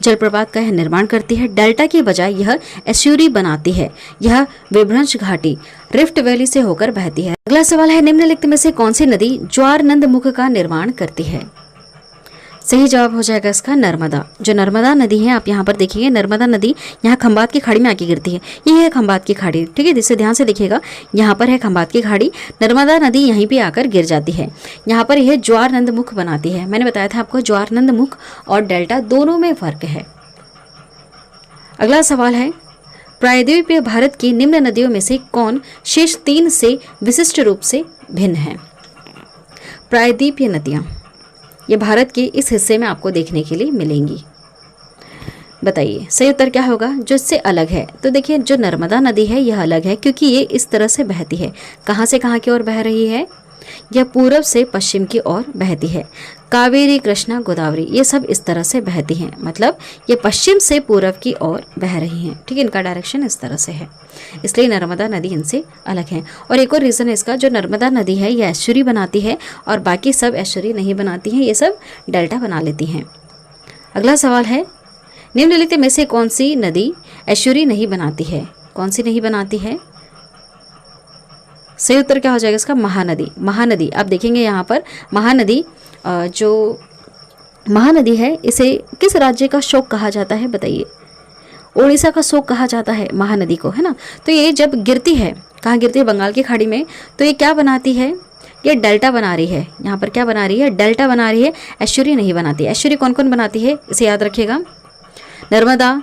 जलप्रपात का यह निर्माण करती है। डेल्टा की बजाय यह एस्यूरी बनाती है। यह विभ्रंश घाटी रिफ्ट वैली से होकर बहती है। अगला सवाल है, निम्नलिखित में से कौन सी नदी ज्वार नंद मुख का निर्माण करती है। सही जवाब हो जाएगा इसका नर्मदा। जो नर्मदा नदी है, आप यहाँ पर देखिए नर्मदा नदी यहाँ खंबात की खाड़ी में आके गिरती है। ये है खंबात की खाड़ी, ठीक है, जिससे ध्यान से देखिएगा, यहाँ पर है खंबात की खाड़ी, नर्मदा नदी यहीं पे आकर गिर जाती है। यहाँ पर यह ज्वारनंद मुख बनाती है। मैंने बताया था आपको ज्वारनंद मुख और डेल्टा दोनों में फर्क है। अगला सवाल है, प्रायद्वीपीय भारत की निम्न नदियों में से कौन शेष 3 से विशिष्ट रूप से भिन्न है? प्रायद्वीपीय नदियाँ ये भारत के इस हिस्से में आपको देखने के लिए मिलेंगी। बताइए सही उत्तर क्या होगा जो इससे अलग है? तो देखिए, जो नर्मदा नदी है यह अलग है क्योंकि ये इस तरह से बहती है। कहाँ से कहाँ की ओर बह रही है? यह पूरब से पश्चिम की ओर बहती है। कावेरी, कृष्णा, गोदावरी ये सब इस तरह से बहती हैं, मतलब ये पश्चिम से पूरब की ओर बह रही हैं, ठीक है, इनका डायरेक्शन इस तरह से है, इसलिए नर्मदा नदी इनसे अलग है। और एक और रीज़न है इसका, जो नर्मदा नदी है ये एस्चुरी बनाती है और बाकी सब एस्चुरी नहीं बनाती हैं, ये सब डेल्टा बना लेती हैं। अगला सवाल है, निम्नलिखित में से कौन सी नदी एस्चुरी नहीं बनाती है? कौन सी नहीं बनाती है? सही उत्तर क्या हो जाएगा इसका? महानदी। महानदी आप देखेंगे यहाँ पर महानदी, जो महानदी है इसे किस राज्य का शोक कहा जाता है? बताइए। उड़ीसा का शोक कहा जाता है महानदी को, है ना। तो ये जब गिरती है, कहाँ गिरती है? बंगाल की खाड़ी में। तो ये क्या बनाती है? ये डेल्टा बना रही है। यहाँ पर क्या बना रही है? डेल्टा बना रही है, एस्चुरी नहीं बनाती। एस्चुरी कौन कौन बनाती है इसे याद रखिएगा, नर्मदा,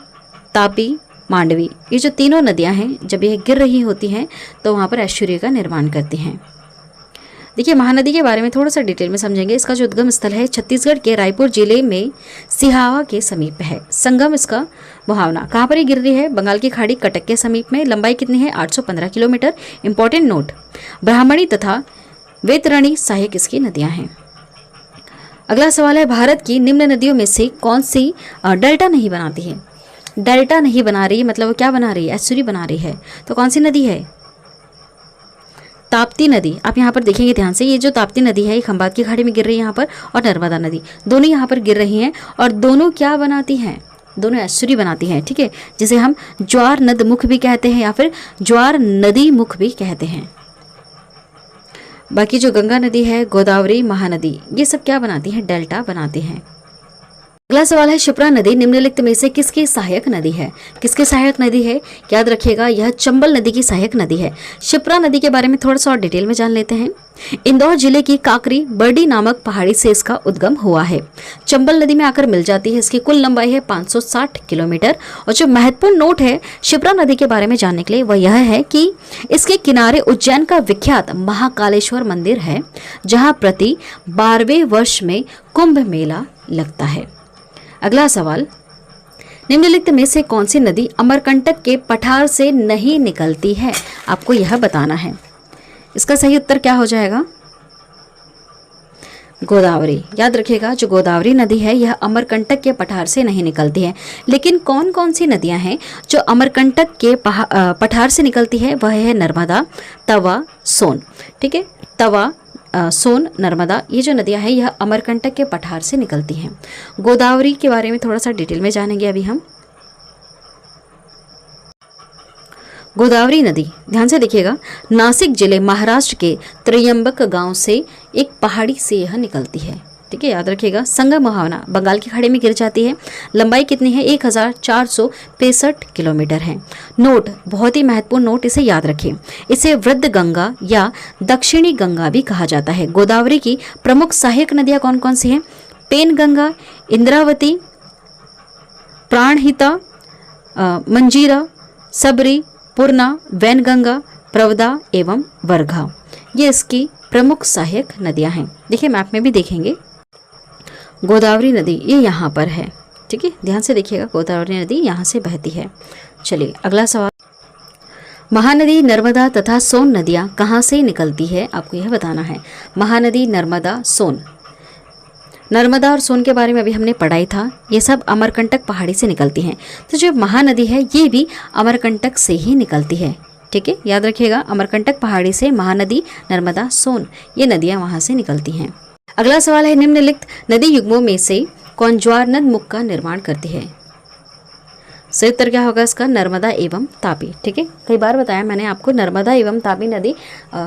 तापी, मांडवी, ये जो तीनों नदियां हैं जब ये गिर रही होती हैं तो वहाँ पर एस्चुरी का निर्माण करती हैं। देखिए, महानदी के बारे में थोड़ा सा डिटेल में समझेंगे। इसका जो उद्गम स्थल है छत्तीसगढ़ के रायपुर जिले में सिहावा के समीप है। संगम इसका मुहावना कहाँ पर ही गिर रही है? बंगाल की खाड़ी, कटक के समीप में। लंबाई कितनी है? 815 किलोमीटर। इंपॉर्टेंट नोट, ब्राह्मणी तथा वेतरणी सहायक इसकी नदियाँ हैं। अगला सवाल है, भारत की निम्न नदियों में से कौन सी डेल्टा नहीं बनाती है? डेल्टा नहीं बना रही मतलब वो क्या बना रही है? एस्चुरी बना रही है। तो कौन सी नदी है? ताप्ती नदी। आप यहाँ पर देखेंगे ध्यान से, ये जो ताप्ती नदी है ये खंबात की खाड़ी में गिर रही है यहाँ पर, और नर्मदा नदी दोनों यहाँ पर गिर रही हैं और दोनों क्या बनाती हैं? दोनों एस्चुरी बनाती हैं, ठीक है, जिसे हम ज्वार नद मुख भी कहते हैं या फिर ज्वार नदी मुख भी कहते हैं। बाकी जो गंगा नदी है, गोदावरी, महानदी ये सब क्या बनाती हैं? डेल्टा बनाती हैं। अगला सवाल है, शिप्रा नदी निम्नलिखित में से किसकी सहायक नदी है? किसकी सहायक नदी है? याद रखिएगा, यह चंबल नदी की सहायक नदी है। शिप्रा नदी के बारे में थोड़ा सा और डिटेल में जान लेते हैं। इंदौर जिले की काकरी बर्डी नामक पहाड़ी से इसका उद्गम हुआ है। चंबल नदी में आकर मिल जाती है। इसकी कुल लंबाई है 560 किलोमीटर। और जो महत्वपूर्ण नोट है शिप्रा नदी के बारे में जानने के लिए वह यह है कि इसके किनारे उज्जैन का विख्यात महाकालेश्वर मंदिर है, जहाँ प्रति 12वें वर्ष में कुंभ मेला लगता है। अगला सवाल, निम्नलिखित में से कौन सी नदी अमरकंटक के पठार से नहीं निकलती है? आपको यह बताना है। इसका सही उत्तर क्या हो जाएगा? गोदावरी। याद रखिएगा, जो गोदावरी नदी है यह अमरकंटक के पठार से नहीं निकलती है। लेकिन कौन कौन सी नदियां हैं जो अमरकंटक के पठार से निकलती है? वह है नर्मदा, तवा, सोन, ठीक है, तवा, सोन, नर्मदा ये जो नदियां हैं यह अमरकंटक के पठार से निकलती हैं। गोदावरी के बारे में थोड़ा सा डिटेल में जानेंगे अभी हम। गोदावरी नदी ध्यान से देखिएगा, नासिक जिले महाराष्ट्र के त्र्यंबक गांव से एक पहाड़ी से यह निकलती है, ठीक है, याद रखिएगा। संगम मुहावना बंगाल की खाड़ी में गिर जाती है। लंबाई कितनी है? 1465 किलोमीटर है। नोट, बहुत ही महत्वपूर्ण नोट, इसे याद रखें, इसे वृद्ध गंगा या दक्षिणी गंगा भी कहा जाता है। गोदावरी की प्रमुख सहायक नदियां कौन कौन सी हैं? पेन गंगा, इंद्रावती, प्राणहिता, मंजीरा, सबरी, पूर्णा, वैनगंगा, प्रवदा एवं वर्घा ये इसकी प्रमुख सहायक नदियां हैं। देखिए मैप में भी देखेंगे, गोदावरी नदी ये यहाँ पर है, ठीक है, ध्यान से देखिएगा, गोदावरी नदी यहाँ से बहती है। चलिए अगला सवाल, महानदी, नर्मदा तथा सोन नदियाँ कहाँ से निकलती है? आपको यह बताना है। महानदी, नर्मदा, सोन। नर्मदा और सोन के बारे में अभी हमने पढ़ाई था, ये सब अमरकंटक पहाड़ी से निकलती हैं। तो जो महानदी है ये भी अमरकंटक से ही निकलती है, ठीक है, याद रखिएगा, अमरकंटक पहाड़ी से महानदी, नर्मदा, सोन ये नदियाँ वहाँ से निकलती हैं। अगला सवाल है, निम्नलिखित नदी युग्मों में से कौन ज्वारनद मुख का निर्माण करती है? सही उत्तर क्या होगा इसका? नर्मदा एवं तापी, ठीक है, कई बार बताया मैंने आपको, नर्मदा एवं तापी नदी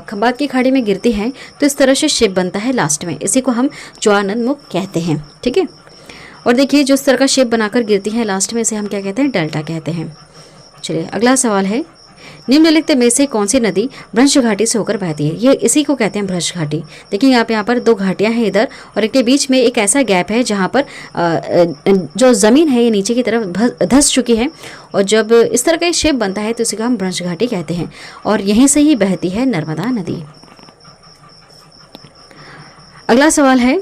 खंबात की खाड़ी में गिरती हैं तो इस तरह से शेप बनता है लास्ट में, इसी को हम ज्वारनद मुख कहते हैं, ठीक है। और देखिए जो इस तरह का शेप बनाकर गिरती हैं लास्ट में, इसे हम क्या कहते हैं, डेल्टा कहते हैं। चलिए अगला सवाल है, निम्नलिखित में से कौन सी नदी भ्रंश घाटी से होकर बहती है? ये इसी को कहते हैं भ्रंश घाटी। देखिए यहाँ पर दो घाटियां हैं इधर, और इनके बीच में एक ऐसा गैप है जहाँ पर जो ज़मीन है ये नीचे की तरफ धंस चुकी है, और जब इस तरह का शेप बनता है तो इसी को हम भ्रंश घाटी कहते हैं, और यहीं से ही बहती है नर्मदा नदी। अगला सवाल है,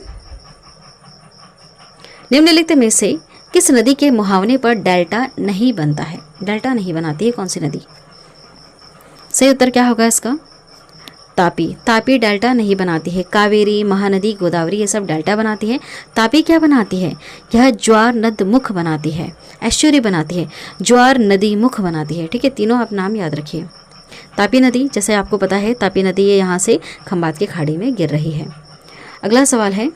निम्नलिखित में से किस नदी के मुहावने पर डेल्टा नहीं बनता है? डेल्टा नहीं बनाती है कौन सी नदी? सही उत्तर क्या होगा इसका? तापी। तापी डेल्टा नहीं बनाती है। कावेरी, महानदी, गोदावरी ये सब डेल्टा बनाती है। तापी क्या बनाती है? यह ज्वार नद मुख बनाती है, एस्चुरी बनाती है, ज्वार नदी मुख बनाती है। ठीक है, तीनों आप नाम याद रखिए। तापी नदी, जैसे आपको पता है तापी नदी ये यहाँ से खंबात की खाड़ी में गिर रही है। अगला सवाल है,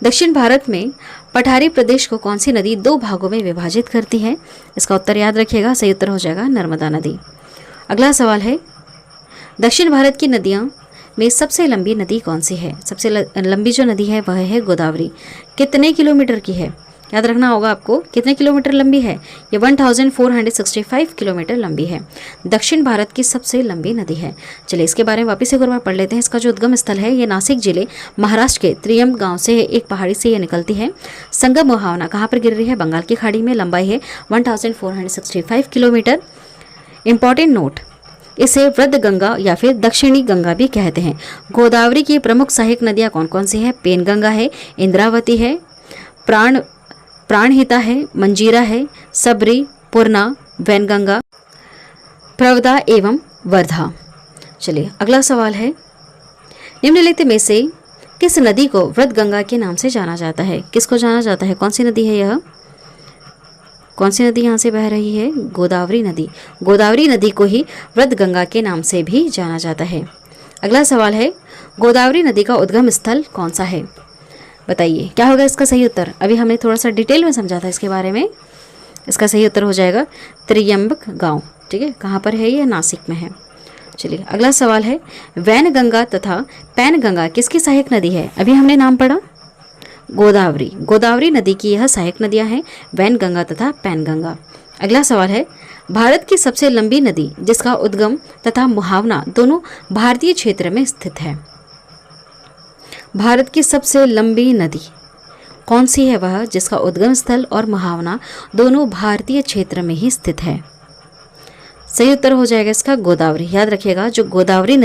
दक्षिण भारत में पठारी प्रदेश को कौन सी नदी दो भागों में विभाजित करती है? इसका उत्तर याद रखिएगा, सही उत्तर हो जाएगा नर्मदा नदी। अगला सवाल है, दक्षिण भारत की नदियों में सबसे लंबी नदी कौन सी है? सबसे लंबी जो नदी है वह है गोदावरी। कितने किलोमीटर की है? याद रखना होगा आपको, कितने किलोमीटर लंबी है? ये 1465 किलोमीटर लंबी है। दक्षिण भारत की सबसे लंबी नदी है। चलिए इसके बारे में वापस एक बार पढ़ लेते हैं। इसका जो उद्गम स्थल है ये नासिक जिले महाराष्ट्र के त्रियंब गांव से है। एक पहाड़ी से ये निकलती है। संगम मुहावना कहाँ पर गिर रही है? बंगाल की खाड़ी में। लंबाई है 1465 किलोमीटर। इंपॉर्टेंट नोट, इसे वृद्ध गंगा या फिर दक्षिणी गंगा भी कहते हैं। गोदावरी की प्रमुख सहायक नदियाँ कौन कौन सी हैं? पेनगंगा है, इंद्रावती है, प्राणहिता है, मंजीरा है, सबरी, पूर्णा, वैनगंगा, प्रवदा एवं वर्धा। चलिए अगला सवाल है, निम्नलिखित में से किस नदी को वृद्ध गंगा के नाम से जाना जाता है? किसको जाना जाता है? कौन सी नदी है यह? कौन सी नदी यहाँ से बह रही है? गोदावरी नदी। गोदावरी नदी को ही वृद्ध गंगा के नाम से भी जाना जाता है। अगला सवाल है, गोदावरी नदी का उद्गम स्थल कौन सा है? बताइए क्या होगा इसका सही उत्तर? अभी हमने थोड़ा सा डिटेल में समझा था इसके बारे में। इसका सही उत्तर हो जाएगा त्रियंबक गांव। ठीक है, कहाँ पर है ये? नासिक में है। चलिए अगला सवाल है, वैनगंगा तथा पैनगंगा किसकी सहायक नदी है? अभी हमने नाम पढ़ा गोदावरी। गोदावरी नदी की यह सहायक नदियां हैं, वैनगंगा तथा पैनगंगा। अगला सवाल है, भारत की सबसे लंबी नदी जिसका उद्गम तथा मुहावना दोनों भारतीय क्षेत्र में स्थित है। भारत की सबसे लंबी नदी कौन सी है वह जिसका उद्गम स्थल और मुहावना दोनों भारतीय क्षेत्र में ही स्थित है? सही उत्तर हो जाएगा इसका गोदावरी। याद रखिएगा, जो गोदावरी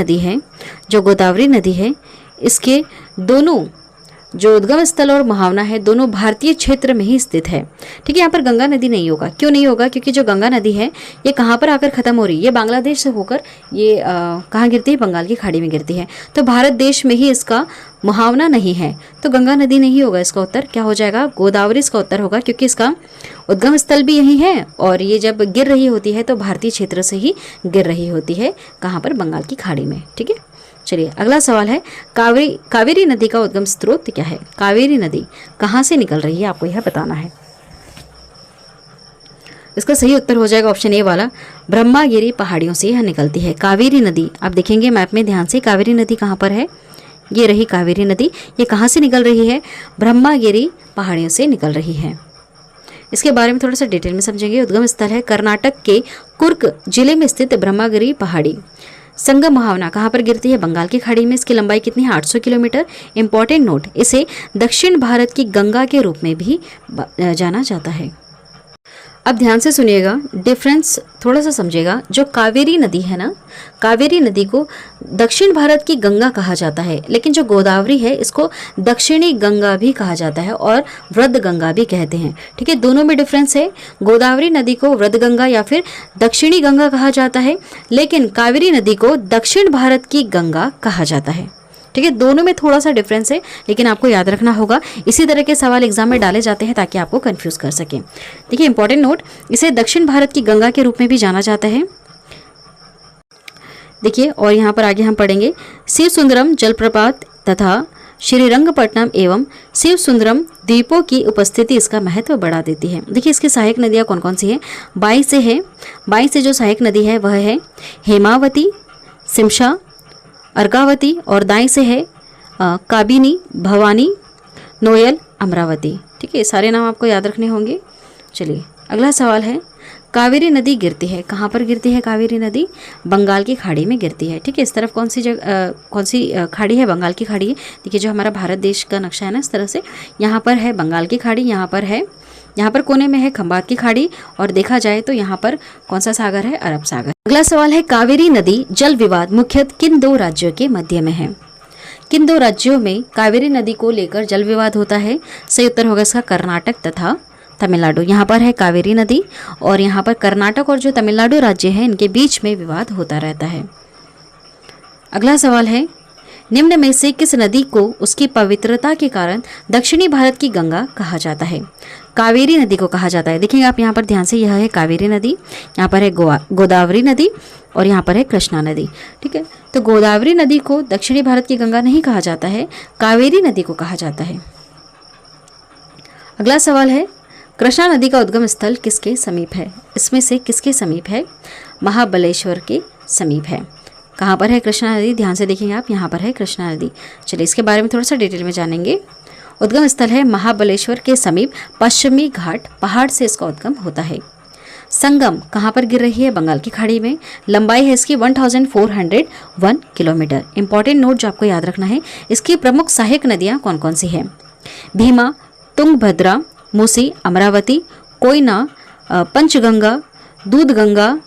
नदी है इसके दोनों जो उद्गम स्थल और मुहावना है दोनों भारतीय क्षेत्र में ही स्थित है। ठीक है, यहाँ पर गंगा नदी नहीं होगा। क्यों नहीं होगा? क्योंकि जो गंगा नदी है ये कहाँ पर आकर खत्म हो रही है? ये बांग्लादेश से होकर ये कहाँ गिरती है? बंगाल की खाड़ी में गिरती है। तो भारत देश में ही इसका मुहावना नहीं है, तो गंगा नदी नहीं होगा। इसका उत्तर क्या हो जाएगा? गोदावरी इसका उत्तर होगा, क्योंकि इसका उद्गम स्थल भी यही है और ये जब गिर रही होती है तो भारतीय क्षेत्र से ही गिर रही होती है। कहाँ पर? बंगाल की खाड़ी में। ठीक है, चलिए अगला सवाल है, कावेरी नदी का उद्गम स्रोत क्या है? कावेरी नदी कहाँ से निकल रही है आपको यह बताना है। इसका सही उत्तर हो जाएगा ऑप्शन ए वाला, ब्रह्मागिरी पहाड़ियों से यह निकलती है। कावेरी नदी आप देखेंगे मैप में ध्यान से, कावेरी नदी कहाँ पर है? ये रही कावेरी नदी। ये कहाँ से निकल रही है? ब्रह्मागिरी पहाड़ियों से निकल रही है। इसके बारे में थोड़ा सा डिटेल में समझेंगे। उद्गम स्थल है कर्नाटक के कुर्ग जिले में स्थित ब्रह्मागिरी पहाड़ी। संगम मुहावना कहाँ पर गिरती है? बंगाल की खाड़ी में। इसकी लंबाई कितनी है? 800 किलोमीटर। इंपॉर्टेंट नोट, इसे दक्षिण भारत की गंगा के रूप में भी जाना जाता है। अब ध्यान से सुनिएगा, डिफरेंस थोड़ा सा समझिएगा। जो कावेरी नदी है ना, कावेरी नदी को दक्षिण भारत की गंगा कहा जाता है, लेकिन जो गोदावरी है इसको दक्षिणी गंगा भी कहा जाता है और वृद्ध गंगा भी कहते हैं। ठीक है, दोनों में डिफरेंस है। गोदावरी नदी को वृद्ध गंगा या फिर दक्षिणी गंगा कहा जाता है, लेकिन कावेरी नदी को दक्षिण भारत की गंगा कहा जाता है। ठीक है, दोनों में थोड़ा सा डिफरेंस है, लेकिन आपको याद रखना होगा। इसी तरह के सवाल एग्जाम में डाले जाते हैं ताकि आपको कंफ्यूज कर सके। देखिए इंपॉर्टेंट नोट, इसे दक्षिण भारत की गंगा के रूप में भी जाना जाता है। देखिए, और यहाँ पर आगे हम पढ़ेंगे, शिव सुंदरम जलप्रपात तथा श्रीरंगपट्टनम एवं शिव सुंदरम द्वीपों की उपस्थिति इसका महत्व बढ़ा देती है। देखिए इसकी सहायक नदियाँ कौन कौन सी हैं? बाई से जो सहायक नदी है वह है हेमावती, शिमशा, अर्कावती, और दाएं से है काबिनी, भवानी, नोयल, अमरावती। ठीक है, ये सारे नाम आपको याद रखने होंगे। चलिए अगला सवाल है, कावेरी नदी गिरती है, कहाँ पर गिरती है कावेरी नदी? बंगाल की खाड़ी में गिरती है। ठीक है, इस तरफ कौन सी जगह कौन सी खाड़ी है? बंगाल की खाड़ी है। देखिए जो हमारा भारत देश का नक्शा है ना, इस तरह से यहाँ पर है बंगाल की खाड़ी, यहाँ पर कोने में है खंबात की खाड़ी, और देखा जाए तो यहाँ पर कौन सा सागर है? अरब सागर। अगला सवाल है, कावेरी नदी जल विवाद मुख्यतः किन दो राज्यों के मध्य में है? किन दो राज्यों में कावेरी नदी को लेकर जल विवाद होता है? सही उत्तर होगा इसका कर्नाटक तथा तमिलनाडु। यहाँ पर है कावेरी नदी और यहाँ पर कर्नाटक और जो तमिलनाडु राज्य है इनके बीच में विवाद होता रहता है। अगला सवाल है, निम्न में से किस नदी को उसकी पवित्रता के कारण दक्षिणी भारत की गंगा कहा जाता है? कावेरी नदी को कहा जाता है। देखिए आप यहाँ पर ध्यान से, यह है कावेरी नदी, यहाँ पर है गोदावरी नदी और यहाँ पर है कृष्णा नदी। ठीक है, तो गोदावरी नदी को दक्षिणी भारत की गंगा नहीं कहा जाता है, कावेरी नदी को कहा जाता है। अगला सवाल है, कृष्णा नदी का उद्गम स्थल किसके समीप है? इसमें से किसके समीप है? महाबलेश्वर के समीप है। कहाँ पर है कृष्णा नदी? ध्यान से देखेंगे आप, यहाँ पर है कृष्णा नदी। चलिए इसके बारे में थोड़ा सा डिटेल में जानेंगे। उद्गम स्थल है महाबलेश्वर के समीप, पश्चिमी घाट पहाड़ से इसका उद्गम होता है। संगम कहाँ पर गिर रही है? बंगाल की खाड़ी में। लंबाई है इसकी 1401 किलोमीटर। इंपॉर्टेंट नोट जो आपको याद रखना है, इसकी प्रमुख सहायक नदियाँ कौन कौन सी हैं? भीमा, तुंगभद्रा, मूसी, अमरावती, कोयना, पंचगंगा, दूधगंगा,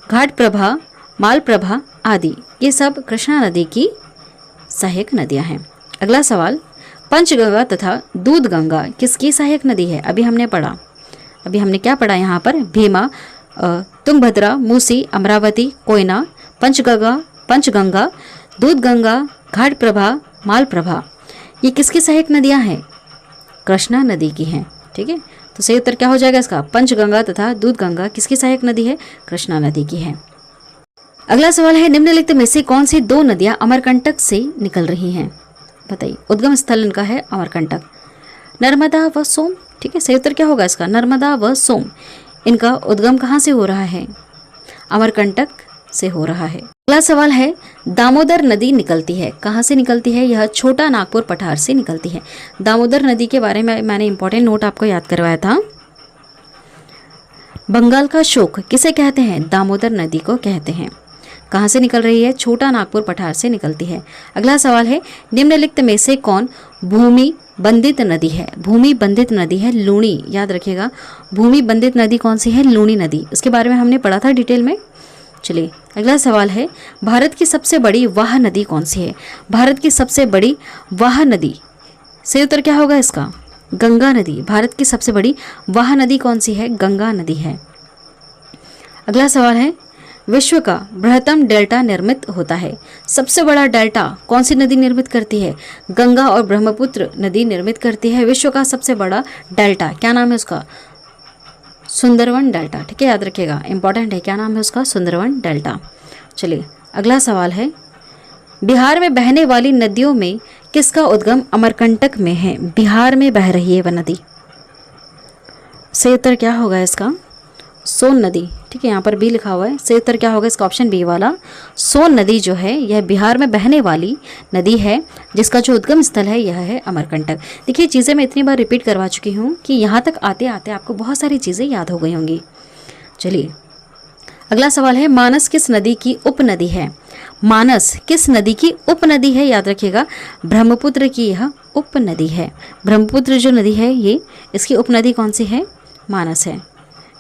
घाटप्रभा, मालप्रभा आदि, ये सब कृष्णा नदी की सहायक नदियां हैं। अगला सवाल, पंचगंगा तथा दूधगंगा किसकी सहायक नदी है? अभी हमने क्या पढ़ा यहाँ पर? भीमा, तुंगभद्रा, मूसी, अमरावती, कोयना, पंचगंगा, दूधगंगा, घाटप्रभा, मालप्रभा, ये किसकी सहायक नदियां हैं? कृष्णा नदी की हैं। ठीक है, तो सही उत्तर क्या हो जाएगा इसका? पंचगंगा तथा दूधगंगा किसकी सहायक नदी है? कृष्णा नदी की है। अगला सवाल है, निम्नलिखित में से कौन सी दो नदियां अमरकंटक से निकल रही हैं? बताइए। उद्गम स्थल इनका है अमरकंटक। नर्मदा व सोम। ठीक है, सही उत्तर क्या होगा इसका? नर्मदा व सोम, इनका उद्गम कहाँ से हो रहा है? अमरकंटक से हो रहा है। अगला सवाल है, दामोदर नदी निकलती है, कहाँ से निकलती है? यह छोटा नागपुर पठार से निकलती है। दामोदर नदी के बारे में मैंने इंपॉर्टेंट नोट आपको याद करवाया था। बंगाल का शोक किसे कहते हैं? दामोदर नदी को कहते हैं। कहाँ से निकल रही है? छोटा नागपुर पठार से निकलती है। अगला सवाल है, निम्नलिखित में से कौन भूमि बंधित नदी है? भूमि बंधित नदी है लूणी। याद रखिएगा, भूमि बंधित नदी कौन सी है? लूणी नदी। इसके बारे में हमने पढ़ा था डिटेल में। चलिए अगला सवाल है, भारत की सबसे बड़ी वाह नदी कौन सी है? भारत की सबसे बड़ी वाह नदी, सही उत्तर क्या होगा इसका? गंगा नदी। भारत की सबसे बड़ी वाह नदी कौन सी है? गंगा नदी है। अगला सवाल है, विश्व का बृहत्तम डेल्टा निर्मित होता है। सबसे बड़ा डेल्टा कौन सी नदी निर्मित करती है? गंगा और ब्रह्मपुत्र नदी निर्मित करती है विश्व का सबसे बड़ा डेल्टा। क्या नाम है उसका? सुंदरवन डेल्टा। ठीक है, याद रखिएगा, इंपॉर्टेंट है। क्या नाम है उसका? सुंदरवन डेल्टा। चलिए अगला सवाल है, बिहार में बहने वाली नदियों में किसका उद्गम अमरकंटक में है? बिहार में बह रही है वह नदी, सही उत्तर क्या होगा इसका? सोन नदी। ठीक है, यहाँ पर बी लिखा हुआ है, सही उत्तर क्या होगा इसका? ऑप्शन बी वाला। सोन नदी जो है यह बिहार में बहने वाली नदी है, जिसका जो उद्गम स्थल है यह है अमरकंटक। देखिए चीज़ें मैं इतनी बार रिपीट करवा चुकी हूँ कि यहाँ तक आते आते आपको बहुत सारी चीज़ें याद हो गई होंगी। चलिए अगला सवाल है, मानस किस नदी की उपनदी है? मानस किस नदी की उपनदी है? याद रखिएगा, ब्रह्मपुत्र की यह उपनदी है। ब्रह्मपुत्र जो नदी है ये, इसकी उपनदी कौन सी है? मानस है।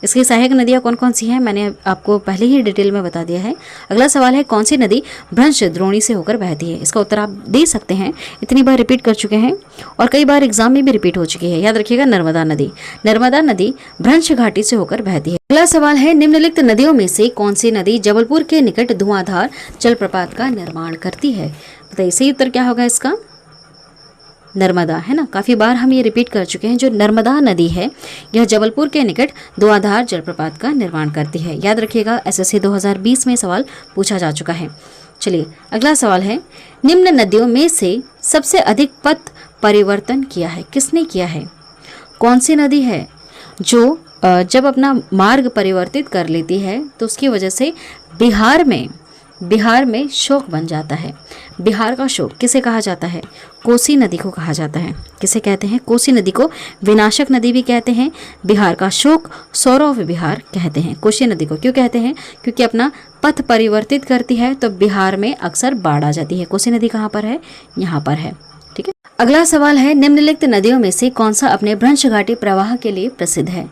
इसकी सहायक नदियाँ कौन कौन सी हैं मैंने आपको पहले ही डिटेल में बता दिया है। अगला सवाल है, कौन सी नदी भ्रंश द्रोणी से होकर बहती है? इसका उत्तर आप दे सकते हैं, इतनी बार रिपीट कर चुके हैं और कई बार एग्जाम में भी रिपीट हो चुकी है। याद रखिएगा, नर्मदा नदी। नर्मदा नदी भ्रंश घाटी से होकर बहती है। अगला सवाल है, निम्नलिखित नदियों में से कौन सी नदी जबलपुर के निकट धुआंधार जलप्रपात का निर्माण करती है? बताइए, सही उत्तर क्या होगा इसका? नर्मदा, है ना। काफ़ी बार हम ये रिपीट कर चुके हैं। जो नर्मदा नदी है यह जबलपुर के निकट धुआंधार जलप्रपात का निर्माण करती है। याद रखिएगा, एसएससी 2020 में सवाल पूछा जा चुका है। चलिए अगला सवाल है, निम्न नदियों में से सबसे अधिक पथ परिवर्तन किया है? किसने किया है? कौन सी नदी है जो जब अपना मार्ग परिवर्तित कर लेती है तो उसकी वजह से बिहार में बिहार में शोक बन जाता है। बिहार का शोक किसे कहा जाता है? कोसी नदी को कहा जाता है। किसे कहते हैं? कोसी नदी को विनाशक नदी भी कहते हैं। बिहार का शोक सौरव विहार कहते हैं। कोसी नदी को क्यों कहते हैं? क्योंकि अपना पथ परिवर्तित करती है, तो बिहार में अक्सर बाढ़ आ जाती है। कोसी नदी कहाँ पर है? यहाँ पर है। ठीक है, अगला सवाल है, निम्नलिखित नदियों में से कौन सा अपने भ्रंश घाटी प्रवाह के लिए प्रसिद्ध है?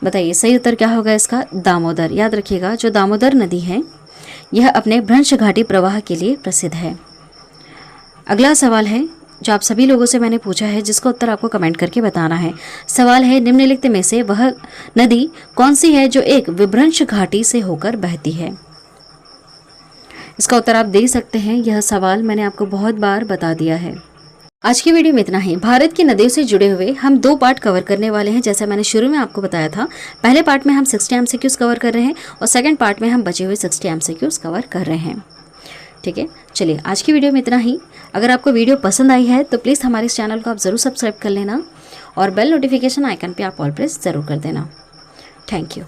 बताइए, सही उत्तर क्या होगा इसका? दामोदर। याद रखिएगा, जो दामोदर नदी है यह अपने भ्रंश घाटी प्रवाह के लिए प्रसिद्ध है। अगला सवाल है जो आप सभी लोगों से मैंने पूछा है, जिसका उत्तर आपको कमेंट करके बताना है। सवाल है, निम्नलिखित में से वह नदी कौन सी है जो एक विभ्रंश घाटी से होकर बहती है? इसका उत्तर आप दे सकते हैं। यह सवाल मैंने आपको बहुत बार बता दिया है। आज की वीडियो में इतना ही। भारत की नदियों से जुड़े हुए हम 2 पार्ट कवर करने वाले हैं, जैसे मैंने शुरू में आपको बताया था। पहले पार्ट में हम 60 MCQs कवर कर रहे हैं और सेकंड पार्ट में हम बचे हुए 60 MCQs कवर कर रहे हैं। ठीक है, चलिए आज की वीडियो में इतना ही। अगर आपको वीडियो पसंद आई है तो प्लीज़ हमारे इस चैनल को आप ज़रूर सब्सक्राइब कर लेना और बेल नोटिफिकेशन आइकन पर आप ऑल प्रेस ज़रूर कर देना। Thank you.